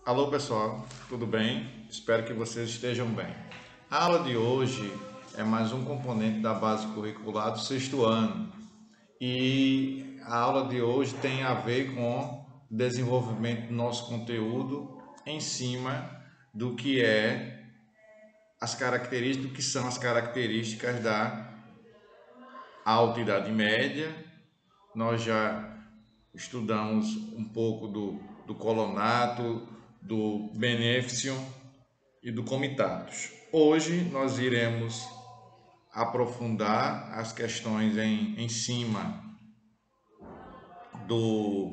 Alô pessoal, tudo bem? Espero que vocês estejam bem. A aula de hoje é mais um componente da base curricular do sexto ano e a aula de hoje tem a ver com o desenvolvimento do nosso conteúdo em cima do que do que são as características da Alta Idade Média. Nós já estudamos um pouco do Colonato, do Beneficium e do Comitatus. Hoje nós iremos aprofundar as questões em cima do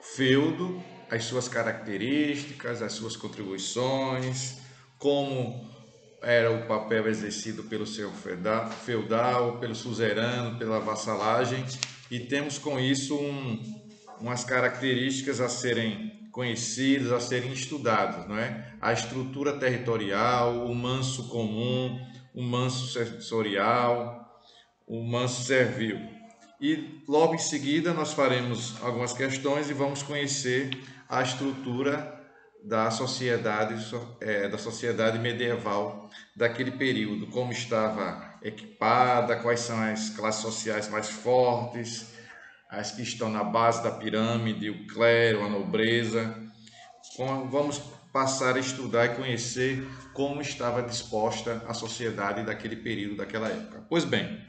feudo, as suas características, as suas contribuições, como era o papel exercido pelo seu feudal, pelo suzerano, pela vassalagem, e temos com isso umas características a serem conhecidas, a serem estudadas, não é? A estrutura territorial, o manso comum, o manso sensorial, o manso servil. E logo em seguida nós faremos algumas questões e vamos conhecer a estrutura da sociedade medieval daquele período, como estava equipada, quais são as classes sociais mais fortes, as que estão na base da pirâmide, o clero, a nobreza. Vamos passar a estudar e conhecer como estava disposta a sociedade daquele período, daquela época. Pois bem,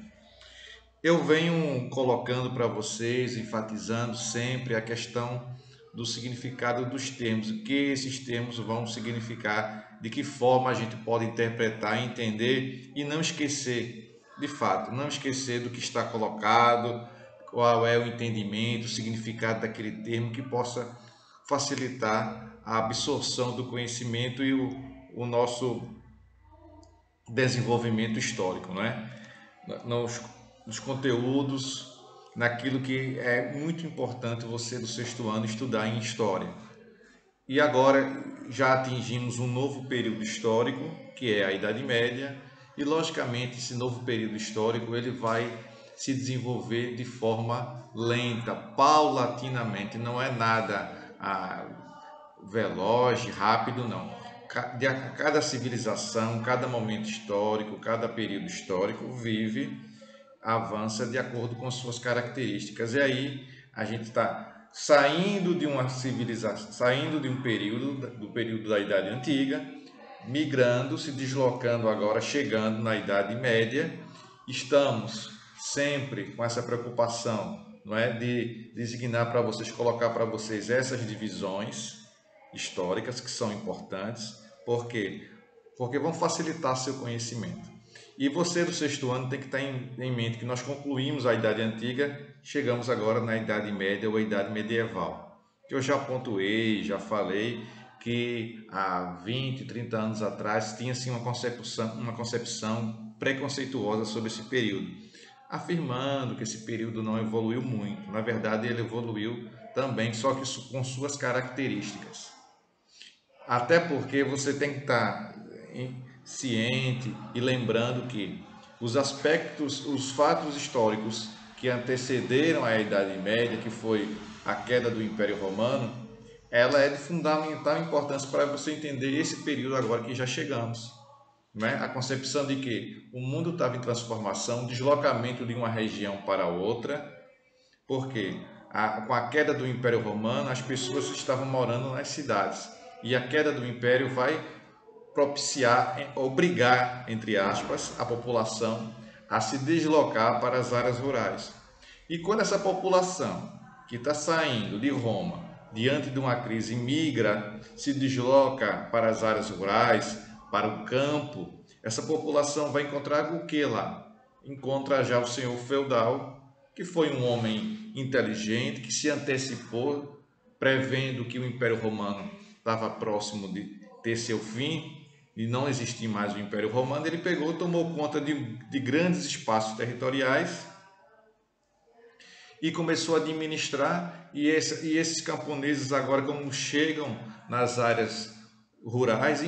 eu venho colocando para vocês, enfatizando sempre a questão do significado dos termos, o que esses termos vão significar, de que forma a gente pode interpretar, entender e não esquecer, de fato, não esquecer do que está colocado, qual é o entendimento, o significado daquele termo que possa facilitar a absorção do conhecimento e o nosso desenvolvimento histórico, não é? Nos conteúdos, naquilo que é muito importante você do sexto ano estudar em história. E agora já atingimos um novo período histórico, que é a Idade Média, e logicamente esse novo período histórico ele vai se desenvolver de forma lenta, paulatinamente, não é nada veloz, rápido, não. Cada civilização, cada momento histórico, cada período histórico avança de acordo com suas características. E aí a gente está saindo de uma civilização, saindo de um período, do período da Idade Antiga, migrando, se deslocando agora, chegando na Idade Média. Estamos sempre com essa preocupação, não é, de designar para vocês, colocar para vocês essas divisões históricas que são importantes, porque vão facilitar seu conhecimento. E você do sexto ano tem que estar em mente que nós concluímos a Idade Antiga, chegamos agora na Idade Média ou a Idade Medieval. Eu já pontuei, já falei que há 20, 30 anos atrás tinha-se uma concepção preconceituosa sobre esse período, afirmando que esse período não evoluiu muito. Na verdade, ele evoluiu também, só que com suas características. Até porque você tem que estar ciente e lembrando que os fatos históricos que antecederam a Idade Média, que foi a queda do Império Romano, ela é de fundamental importância para você entender esse período agora que já chegamos. Né? A concepção de que o mundo estava em transformação, deslocamento de uma região para outra, porque com a queda do Império Romano, as pessoas estavam morando nas cidades, e a queda do Império vai propiciar, obrigar, entre aspas, a população a se deslocar para as áreas rurais. E quando essa população que está saindo de Roma, diante de uma crise, migra, se desloca para as áreas rurais, para o campo, essa população vai encontrar o que lá? Encontra já o senhor feudal, que foi um homem inteligente, que se antecipou, prevendo que o Império Romano estava próximo de ter seu fim, e não existir mais o Império Romano. Ele pegou, tomou conta de grandes espaços territoriais e começou a administrar, e esses camponeses agora, como chegam nas áreas rurais,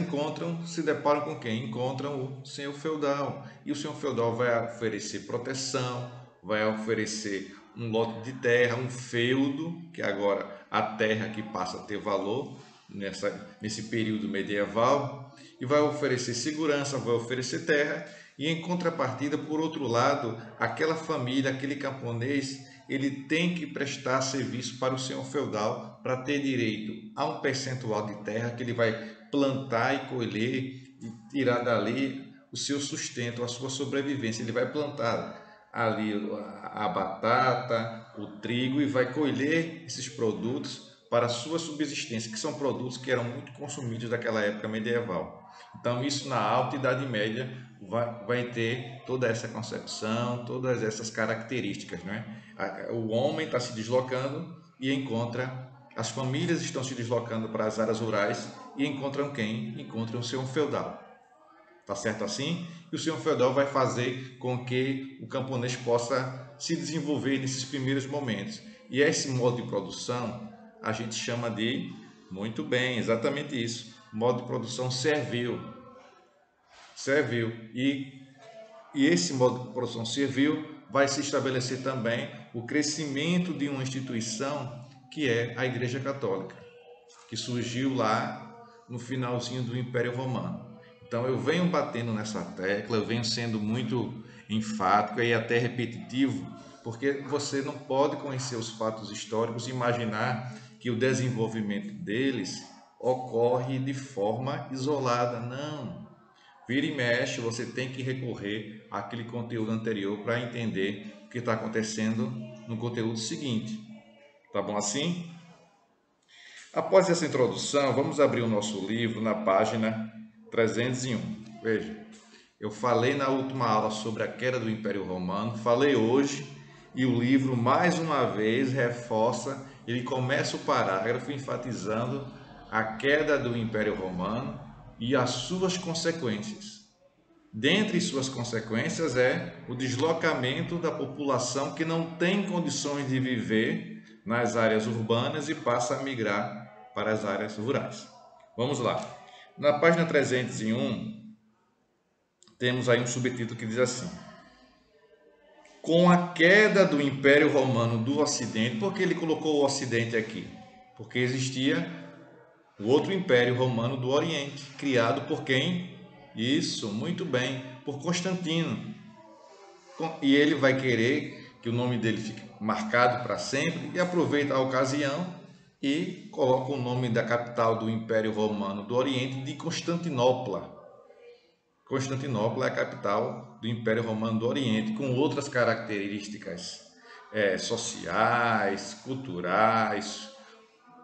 se deparam com quem? Encontram o senhor feudal, e o senhor feudal vai oferecer proteção, vai oferecer um lote de terra, um feudo, que agora a terra que passa a ter valor, nesse período medieval, e vai oferecer segurança, vai oferecer terra, e em contrapartida, por outro lado, aquela família, aquele camponês, ele tem que prestar serviço para o senhor feudal para ter direito a um percentual de terra que ele vai plantar e colher e tirar dali o seu sustento, a sua sobrevivência. Ele vai plantar ali a batata, o trigo e vai colher esses produtos para a sua subsistência, que são produtos que eram muito consumidos naquela época medieval. Então, isso na Alta Idade Média vai ter toda essa concepção, todas essas características, né? O homem está se deslocando e encontra, as famílias estão se deslocando para as áreas rurais e encontram quem? Encontram o senhor feudal. Tá certo assim? E o senhor feudal vai fazer com que o camponês possa se desenvolver nesses primeiros momentos. E esse modo de produção a gente chama de, muito bem, exatamente isso, modo de produção servil. Servil. E esse modo de produção servil vai se estabelecer também o crescimento de uma instituição que é a Igreja Católica, que surgiu lá no finalzinho do Império Romano. Então eu venho batendo nessa tecla, eu venho sendo muito enfático e até repetitivo, porque você não pode conhecer os fatos históricos e imaginar que o desenvolvimento deles ocorre de forma isolada. Não. Vira e mexe, você tem que recorrer àquele conteúdo anterior para entender o que está acontecendo no conteúdo seguinte. Tá bom assim? Após essa introdução, vamos abrir o nosso livro na página 301. Veja, eu falei na última aula sobre a queda do Império Romano, falei hoje, e o livro, mais uma vez, reforça, ele começa o parágrafo enfatizando a queda do Império Romano e as suas consequências. Dentre suas consequências é o deslocamento da população que não tem condições de viver nas áreas urbanas e passa a migrar para as áreas rurais. Vamos lá. Na página 301, temos aí um subtítulo que diz assim: com a queda do Império Romano do Ocidente. Por que ele colocou o Ocidente aqui? Porque existia o outro Império Romano do Oriente, criado por quem? Isso, muito bem, por Constantino. E ele vai querer que o nome dele fique marcado para sempre e aproveita a ocasião e coloca o nome da capital do Império Romano do Oriente de Constantinopla. Constantinopla é a capital do Império Romano do Oriente, com outras características sociais, culturais,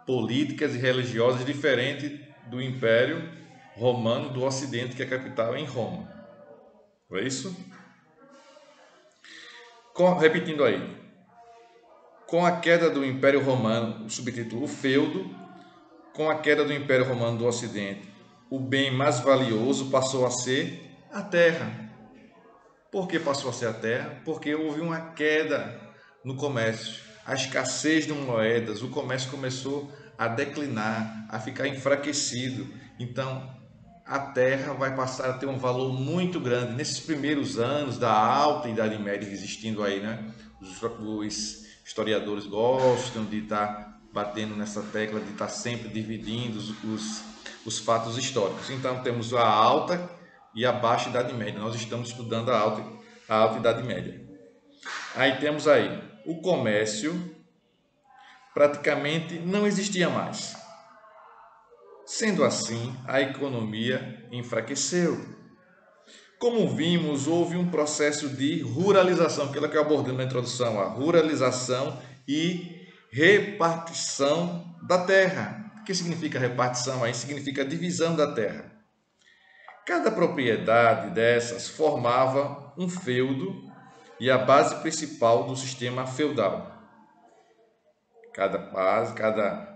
políticas e religiosas diferentes do Império Romano do Ocidente, que é a capital em Roma. Não é isso? Repetindo aí. Com a queda do Império Romano, o subtítulo, o feudo, com a queda do Império Romano do Ocidente, o bem mais valioso passou a ser a terra. Por que passou a ser a terra? Porque houve uma queda no comércio, a escassez de moedas, o comércio começou a declinar, a ficar enfraquecido. Então, a terra vai passar a ter um valor muito grande. Nesses primeiros anos da Alta Idade Média existindo aí, né? Os historiadores gostam de estar batendo nessa tecla, de estar sempre dividindo os fatos históricos. Então, temos a Alta e a Baixa Idade Média. Nós estamos estudando a Alta Idade Média. Aí temos aí o comércio praticamente não existia mais. Sendo assim, a economia enfraqueceu. Como vimos, houve um processo de ruralização, aquilo que eu abordei na introdução, a ruralização e repartição da terra. O que significa repartição? Aí significa divisão da terra. Cada propriedade dessas formava um feudo e a base principal do sistema feudal. Cada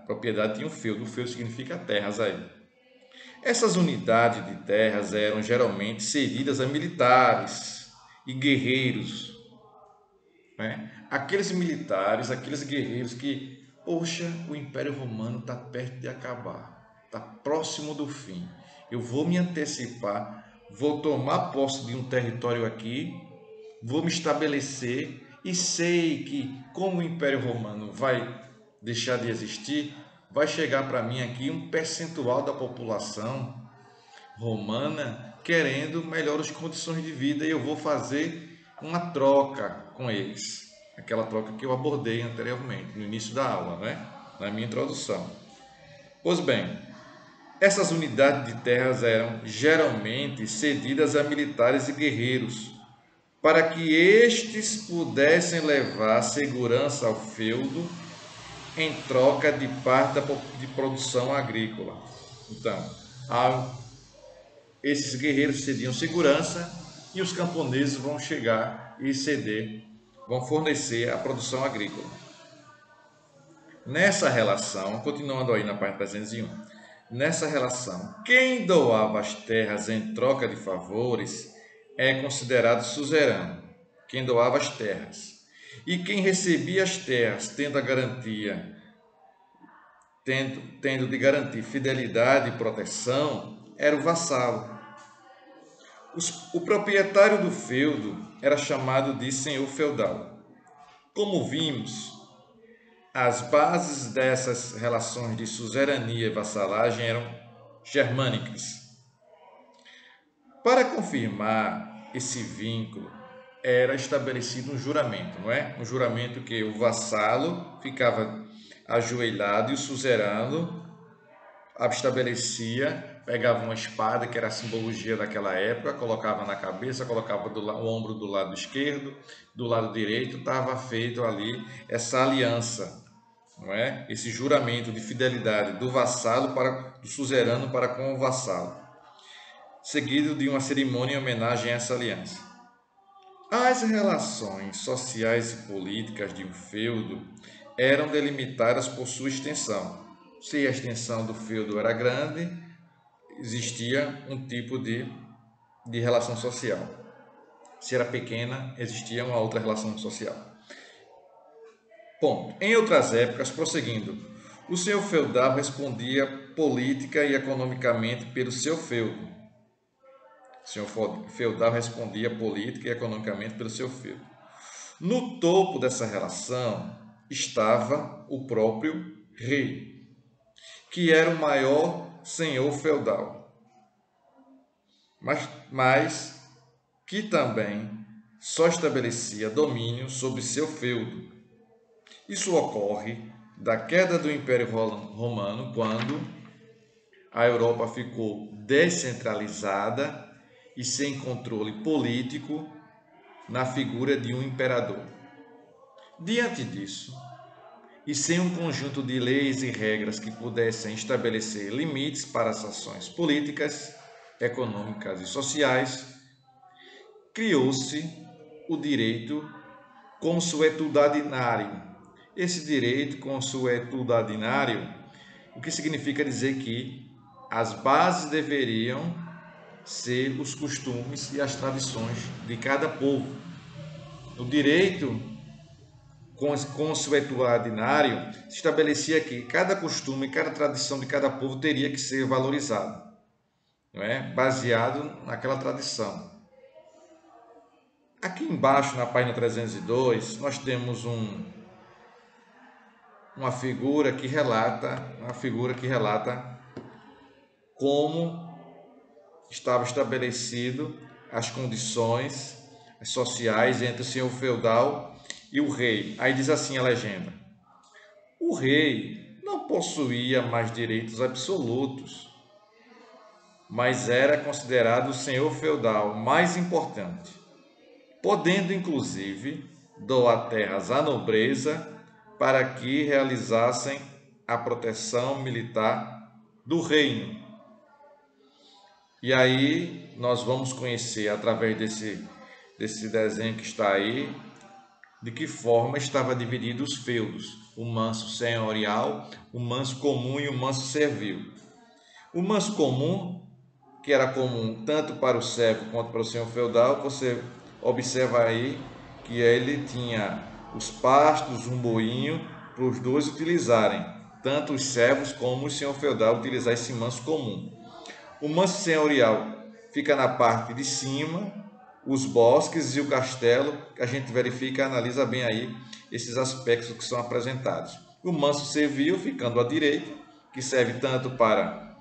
propriedade tinha um feudo. O feudo significa terras aí. Essas unidades de terras eram geralmente cedidas a militares e guerreiros, né? Aqueles militares, aqueles guerreiros que, poxa, o Império Romano está perto de acabar, está próximo do fim. Eu vou me antecipar, vou tomar posse de um território aqui, vou me estabelecer e sei que, como o Império Romano vai deixar de existir, vai chegar para mim aqui um percentual da população romana querendo melhores condições de vida e eu vou fazer uma troca com eles. Aquela troca que eu abordei anteriormente, no início da aula, né? Na minha introdução. Pois bem, essas unidades de terras eram geralmente cedidas a militares e guerreiros, para que estes pudessem levar segurança ao feudo em troca de parte de produção agrícola. Então, esses guerreiros cediam segurança e os camponeses vão chegar e ceder, vão fornecer a produção agrícola. Nessa relação, continuando aí na página 301, nessa relação, quem doava as terras em troca de favores é considerado suzerano, quem doava as terras. E quem recebia as terras, tendo de garantir fidelidade e proteção, era o vassalo. O proprietário do feudo era chamado de senhor feudal. Como vimos, as bases dessas relações de suzerania e vassalagem eram germânicas. Para confirmar esse vínculo, era estabelecido um juramento, não é? Um juramento que o vassalo ficava ajoelhado e o suzerano estabelecia, pegava uma espada, que era a simbologia daquela época, colocava na cabeça, colocava o ombro do lado esquerdo, do lado direito, estava feito ali essa aliança, não é? Esse juramento de fidelidade do vassalo do suzerano para com o vassalo, seguido de uma cerimônia em homenagem a essa aliança. As relações sociais e políticas de um feudo eram delimitadas por sua extensão. Se a extensão do feudo era grande, existia um tipo de relação social. Se era pequena, existia uma outra relação social. Ponto. Em outras épocas, prosseguindo, o senhor feudal respondia política e economicamente pelo seu feudo. O senhor feudal respondia política e economicamente pelo seu feudo. No topo dessa relação estava o próprio rei, que era o maior senhor feudal, mas que também só estabelecia domínio sobre seu feudo. Isso ocorre da queda do Império Romano, quando a Europa ficou descentralizada e sem controle político na figura de um imperador. Diante disso, e sem um conjunto de leis e regras que pudessem estabelecer limites para as ações políticas, econômicas e sociais, criou-se o direito consuetudinário. Esse direito consuetudinário, o que significa dizer que as bases deveriam ser os costumes e as tradições de cada povo. O direito consuetudinário estabelecia que cada costume, cada tradição de cada povo teria que ser valorizado, não é? Baseado naquela tradição. Aqui embaixo, na página 302, nós temos uma figura que relata como estava estabelecido as condições sociais entre o senhor feudal e o rei. Aí diz assim a legenda: o rei não possuía mais direitos absolutos, mas era considerado o senhor feudal mais importante, podendo inclusive doar terras à nobreza para que realizassem a proteção militar do reino. E aí nós vamos conhecer, através desse desenho que está aí, de que forma estava dividido os feudos: o manso senhorial, o manso comum e o manso servil. O manso comum, que era comum tanto para o servo quanto para o senhor feudal, você observa aí que ele tinha os pastos, um moinho, para os dois utilizarem, tanto os servos como o senhor feudal utilizar esse manso comum. O manso senhorial fica na parte de cima, os bosques e o castelo, que a gente verifica e analisa bem aí esses aspectos que são apresentados. O manso servil ficando à direita que serve para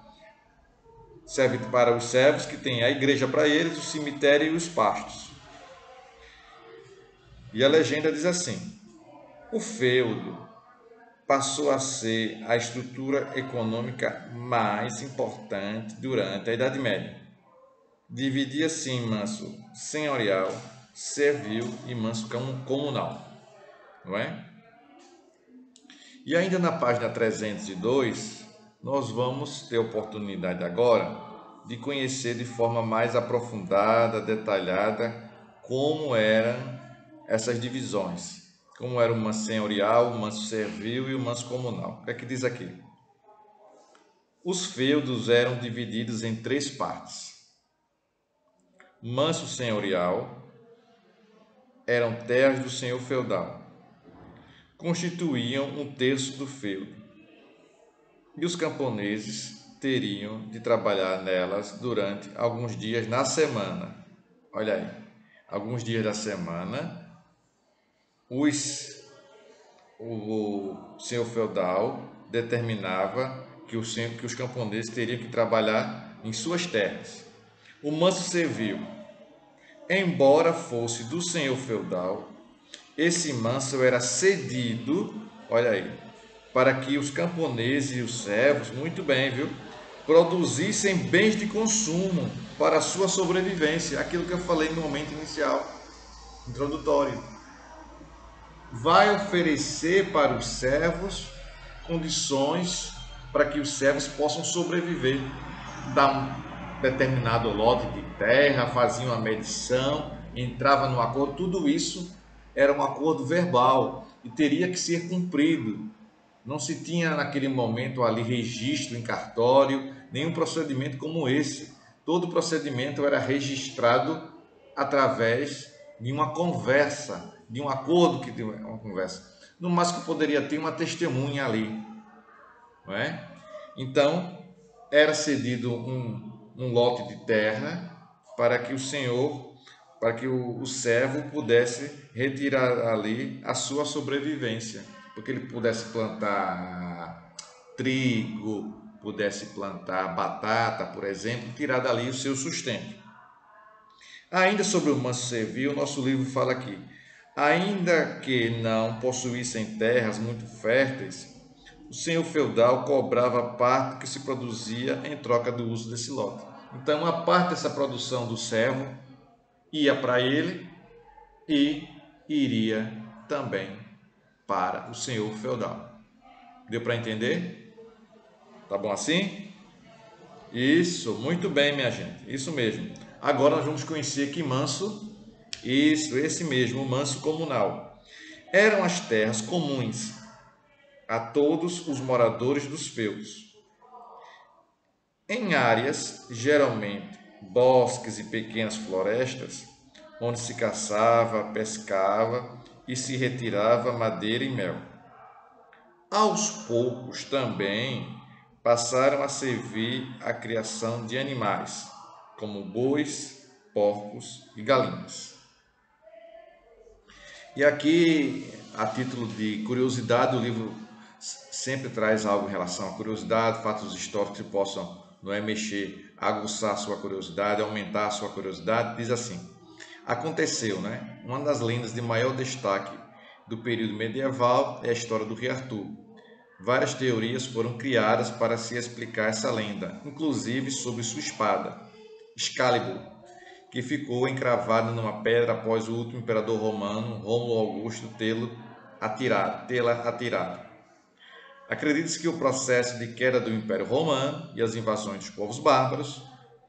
os servos, que tem a igreja para eles, o cemitério e os pastos. E a legenda diz assim: o feudo passou a ser a estrutura econômica mais importante durante a Idade Média. Dividia-se em manso senhorial, servil e manso comunal, não é? E ainda na página 302, nós vamos ter oportunidade agora de conhecer de forma mais aprofundada, detalhada, como eram essas divisões. Como era o manso senhorial, o manso servil e o manso comunal. O que é que diz aqui? Os feudos eram divididos em 3 partes. Manso senhorial eram terras do senhor feudal. Constituíam 1/3 do feudo. E os camponeses teriam de trabalhar nelas durante alguns dias na semana. Olha aí, alguns dias da semana, o senhor feudal determinava que os camponeses teriam que trabalhar em suas terras. O manso servil, embora fosse do senhor feudal, esse manso era cedido, olha aí, para que os camponeses e os servos, muito bem, viu, produzissem bens de consumo para a sua sobrevivência, aquilo que eu falei no momento inicial, introdutório. Vai oferecer para os servos condições para que os servos possam sobreviver. Dá um determinado lote de terra, fazia uma medição, entrava no acordo, tudo isso era um acordo verbal e teria que ser cumprido. Não se tinha naquele momento ali registro em cartório, nenhum procedimento como esse. Todo procedimento era registrado através de uma conversa, de um acordo que tem uma conversa. No máximo poderia ter uma testemunha ali, não é? Então, era cedido um lote de terra para que o senhor, para que o servo pudesse retirar ali a sua sobrevivência, porque ele pudesse plantar trigo, pudesse plantar batata, por exemplo, tirar dali o seu sustento. Ainda sobre o manso servil, o nosso livro fala aqui: ainda que não possuíssem terras muito férteis, o senhor feudal cobrava a parte que se produzia em troca do uso desse lote. Então, uma parte dessa produção do servo ia para ele e iria também para o senhor feudal. Deu para entender? Tá bom assim? Isso, muito bem, minha gente. Isso mesmo. Agora nós vamos conhecer que manso. Isso, esse mesmo, o manso comunal. Eram as terras comuns a todos os moradores dos feudos. Em áreas, geralmente bosques e pequenas florestas, onde se caçava, pescava e se retirava madeira e mel. Aos poucos também passaram a servir à criação de animais, como bois, porcos e galinhas. E aqui, a título de curiosidade, o livro sempre traz algo em relação à curiosidade, fatos históricos que possam, não é, mexer, aguçar a sua curiosidade, aumentar a sua curiosidade. Diz assim: aconteceu, né? Uma das lendas de maior destaque do período medieval é a história do rei Arthur. Várias teorias foram criadas para se explicar essa lenda, inclusive sobre sua espada, Excalibur, que ficou encravada numa pedra após o último imperador romano, Rômulo Augusto, tê-la atirado. Acredita-se que o processo de queda do Império Romano e as invasões dos povos bárbaros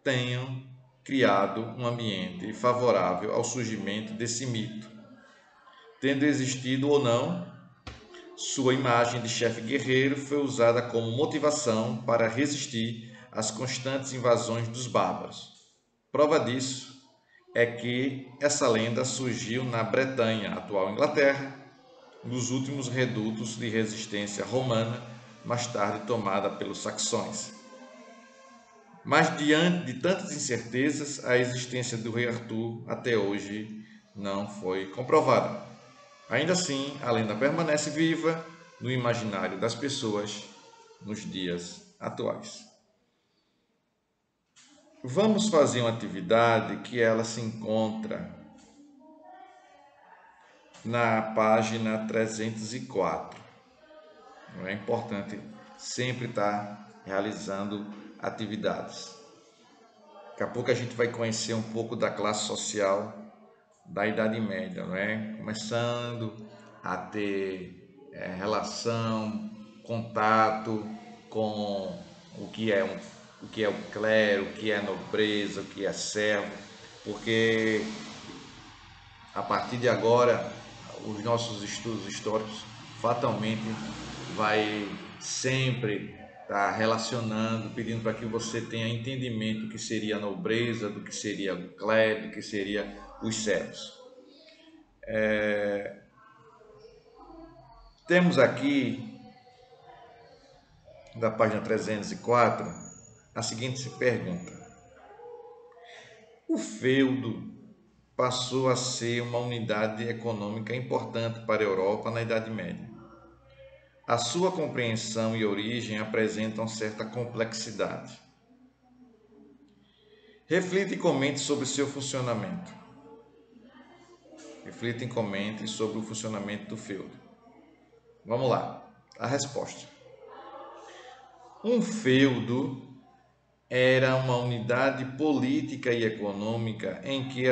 tenham criado um ambiente favorável ao surgimento desse mito. Tendo existido ou não, sua imagem de chefe guerreiro foi usada como motivação para resistir às constantes invasões dos bárbaros. Prova disso é que essa lenda surgiu na Bretanha, atual Inglaterra, nos últimos redutos de resistência romana, mais tarde tomada pelos saxões. Mas diante de tantas incertezas, a existência do rei Arthur até hoje não foi comprovada. Ainda assim, a lenda permanece viva no imaginário das pessoas nos dias atuais. Vamos fazer uma atividade que ela se encontra na página 304. É importante sempre estar realizando atividades. Daqui a pouco a gente vai conhecer um pouco da classe social da Idade Média, não é? Começando a ter relação, contato com o que é o clero, o que é nobreza, o que é servo, porque a partir de agora os nossos estudos históricos fatalmente vai sempre estar relacionando, pedindo para que você tenha entendimento do que seria a nobreza, do que seria o clero, do que seria os servos. Temos aqui, da página 304, a seguinte pergunta: o feudo passou a ser uma unidade econômica importante para a Europa na Idade Média. A sua compreensão e origem apresentam certa complexidade. Reflita e comente sobre seu funcionamento. Reflita e comente sobre o funcionamento do feudo. Vamos lá, a resposta. Um feudo era uma unidade política e econômica em que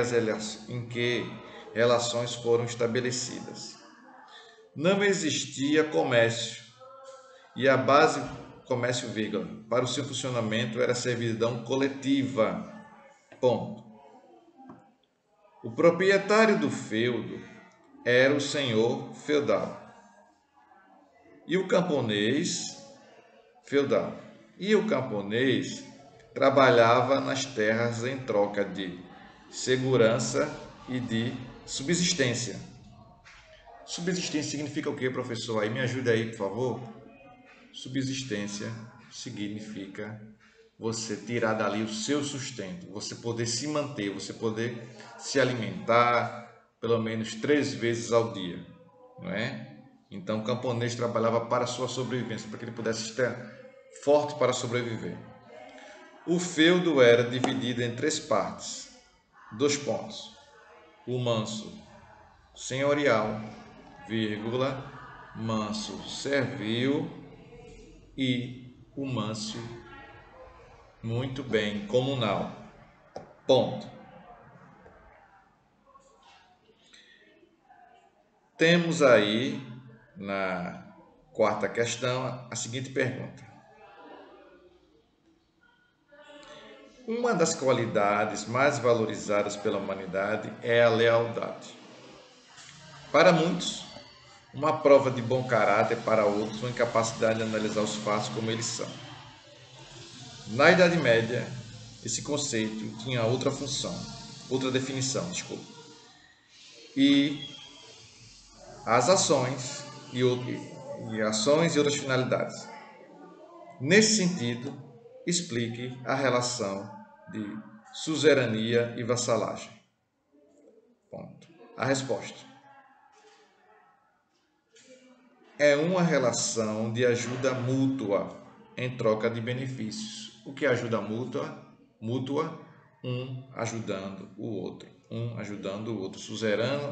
relações foram estabelecidas. Não existia comércio e a base comércio vírgula para o seu funcionamento era a servidão coletiva. Ponto. O proprietário do feudo era o senhor feudal e o camponês feudal. E o camponês trabalhava nas terras em troca de segurança e de subsistência. Subsistência significa o que, professor? Aí me ajude aí, por favor. Subsistência significa você tirar dali o seu sustento, você poder se manter, você poder se alimentar pelo menos 3 vezes ao dia, não é? Então o camponês trabalhava para a sua sobrevivência, para que ele pudesse estar forte para sobreviver. O feudo era dividido em 3 partes, 2 pontos: o manso senhorial, vírgula, manso servil e o manso muito bem comunal. Ponto. Temos aí na quarta questão a seguinte pergunta: uma das qualidades mais valorizadas pela humanidade é a lealdade. Para muitos, uma prova de bom caráter, para outros, uma incapacidade de analisar os fatos como eles são. Na Idade Média, esse conceito tinha outra função, outra definição, desculpa. E as ações e outras finalidades. Nesse sentido, explique a relação de suzerania e vassalagem. Ponto. A resposta é uma relação de ajuda mútua em troca de benefícios. O que é ajuda mútua? Mútua, um ajudando o outro. Um ajudando o outro. Suzerano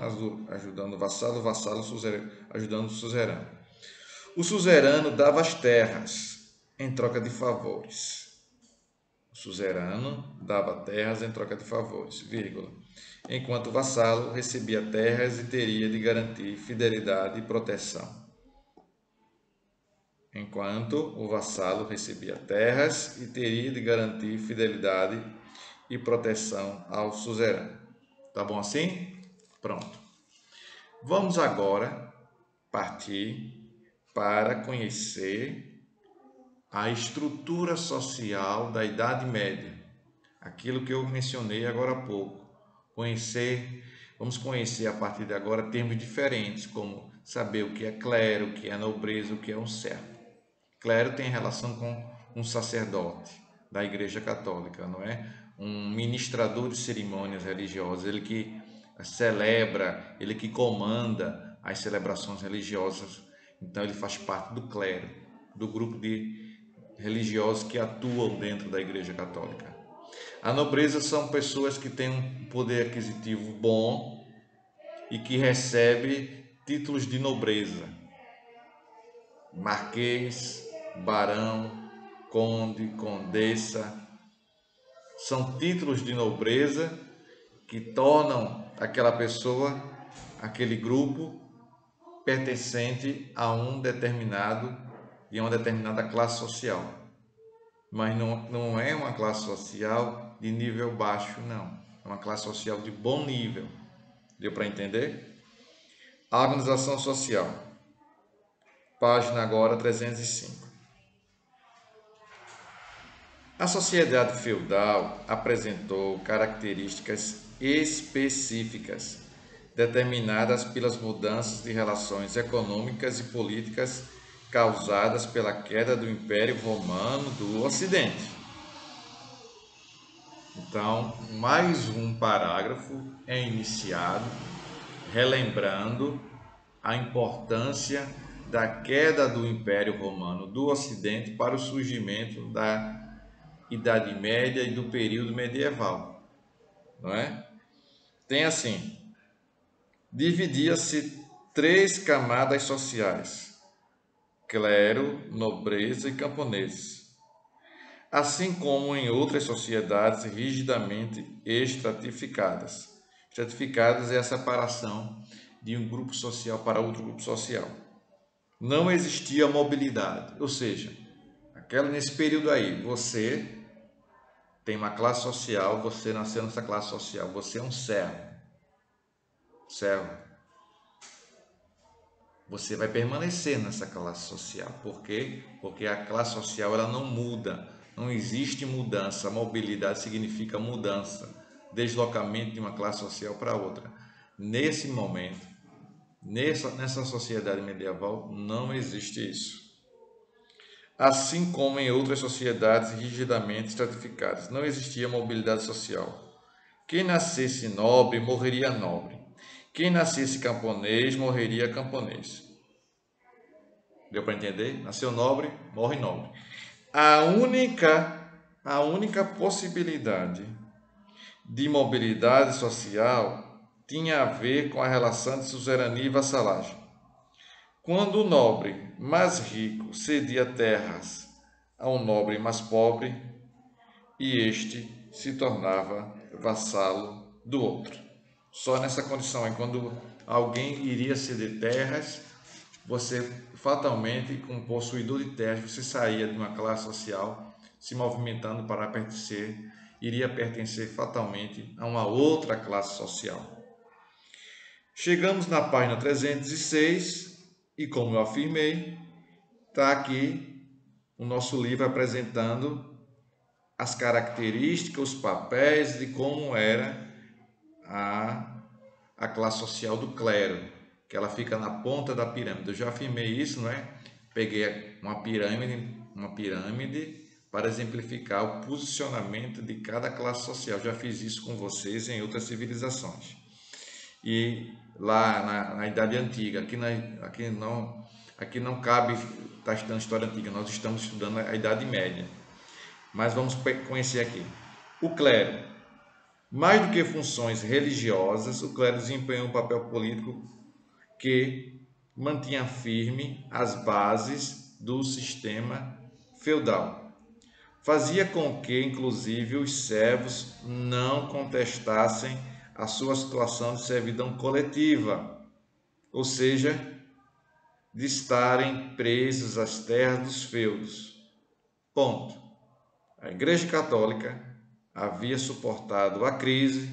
ajudando o vassalo, vassalo ajudando o suzerano. O suzerano dava as terras em troca de favores. O suzerano dava terras em troca de favores, vírgula. Enquanto o vassalo recebia terras e teria de garantir fidelidade e proteção. Enquanto o vassalo recebia terras e teria de garantir fidelidade e proteção ao suzerano. Tá bom assim? Pronto. Vamos agora partir para conhecer a estrutura social da Idade Média. Aquilo que eu mencionei agora há pouco. Vamos conhecer a partir de agora termos diferentes, como saber o que é clero, o que é nobreza, o que é um servo. Clero tem relação com um sacerdote da Igreja Católica, não é? Um ministrador de cerimônias religiosas, ele que celebra, ele que comanda as celebrações religiosas. Então ele faz parte do clero, do grupo de religiosos que atuam dentro da Igreja Católica. A nobreza são pessoas que têm um poder aquisitivo bom e que recebem títulos de nobreza. Marquês, barão, conde, condessa, são títulos de nobreza que tornam aquela pessoa, aquele grupo, pertencente a um determinado e uma determinada classe social. Mas não é uma classe social de nível baixo, não. É uma classe social de bom nível. Deu para entender? A organização social. Página agora 305. A sociedade feudal apresentou características específicas, determinadas pelas mudanças de relações econômicas e políticas causadas pela queda do Império Romano do Ocidente. Então, mais um parágrafo é iniciado relembrando a importância da queda do Império Romano do Ocidente para o surgimento da Idade Média e do período medieval, não é? Tem assim, dividia-se 3 camadas sociais: clero, nobreza e camponeses, assim como em outras sociedades rigidamente estratificadas. Estratificadas é a separação de um grupo social para outro grupo social. Não existia mobilidade, ou seja, nesse período aí, você tem uma classe social, você nasceu nessa classe social, você é um servo. Servo. Você vai permanecer nessa classe social. Por quê? Porque a classe social ela não muda. Não existe mudança. A mobilidade significa mudança, deslocamento de uma classe social para outra. Nesse momento, nessa sociedade medieval, não existe isso. Assim como em outras sociedades rigidamente estratificadas, não existia mobilidade social. Quem nascesse nobre, morreria nobre. Quem nascesse camponês, morreria camponês. Deu para entender? Nasceu nobre, morre nobre. A única possibilidade de mobilidade social tinha a ver com a relação de suzerania e vassalagem. Quando o nobre mais rico cedia terras a um nobre mais pobre, e este se tornava vassalo do outro. Só nessa condição, é quando alguém iria ceder terras, você fatalmente, como possuidor de terras, você saía de uma classe social, se movimentando para pertencer, iria pertencer fatalmente a uma outra classe social. Chegamos na página 306 e, como eu afirmei, está aqui o nosso livro apresentando as características, os papéis de como era a classe social do clero, que ela fica na ponta da pirâmide. Eu já afirmei isso, não é? Peguei uma pirâmide para exemplificar o posicionamento de cada classe social. Já fiz isso com vocês em outras civilizações. E lá na Idade Antiga, aqui não cabe estar estudando história antiga, nós estamos estudando a Idade Média. Mas vamos conhecer aqui. O clero. Mais do que funções religiosas, o clero desempenhou um papel político que mantinha firme as bases do sistema feudal. Fazia com que, inclusive, os servos não contestassem a sua situação de servidão coletiva, ou seja, de estarem presos às terras dos feudos. Ponto. A Igreja Católica havia suportado a crise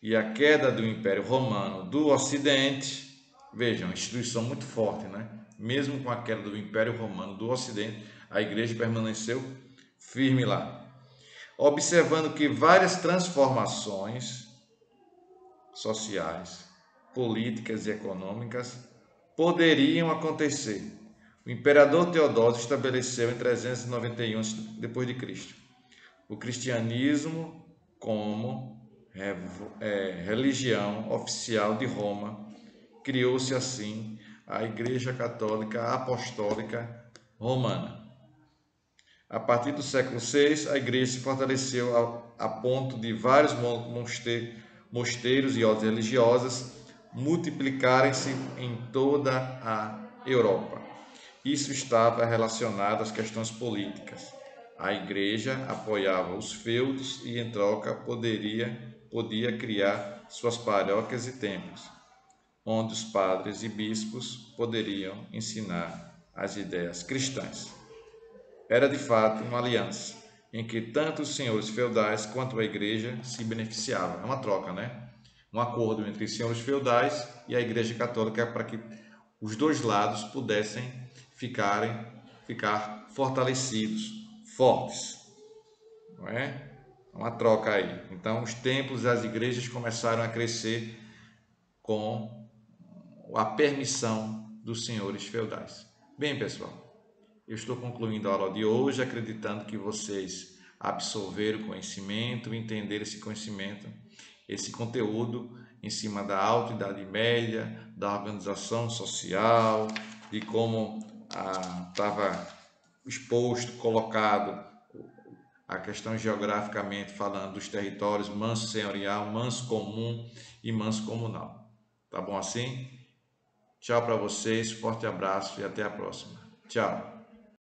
e a queda do Império Romano do Ocidente. Vejam, instituição muito forte, né? Mesmo com a queda do Império Romano do Ocidente, a Igreja permaneceu firme lá. Observando que várias transformações sociais, políticas e econômicas poderiam acontecer. O imperador Teodósio estabeleceu em 391 d.C. o cristianismo como religião oficial de Roma. Criou-se assim a Igreja Católica Apostólica Romana. A partir do século VI, a igreja se fortaleceu a ponto de vários mosteiros e ordens religiosas multiplicarem-se em toda a Europa. Isso estava relacionado às questões políticas. A igreja apoiava os feudos e, em troca, podia criar suas paróquias e templos, onde os padres e bispos poderiam ensinar as ideias cristãs. Era de fato uma aliança em que tanto os senhores feudais quanto a igreja se beneficiavam. É uma troca, né? Um acordo entre os senhores feudais e a igreja católica para que os dois lados pudessem ficar fortalecidos, fortes, não é? Uma troca aí. Então, os templos e as igrejas começaram a crescer com a permissão dos senhores feudais. Bem, pessoal, eu estou concluindo a aula de hoje, acreditando que vocês absorveram o conhecimento, entenderam esse conhecimento, esse conteúdo em cima da Alta Idade Média, da organização social, de como estava exposto, colocado a questão geograficamente falando dos territórios manso senhorial, manso comum e manso comunal. Tá bom assim? Tchau para vocês, forte abraço e até a próxima. Tchau.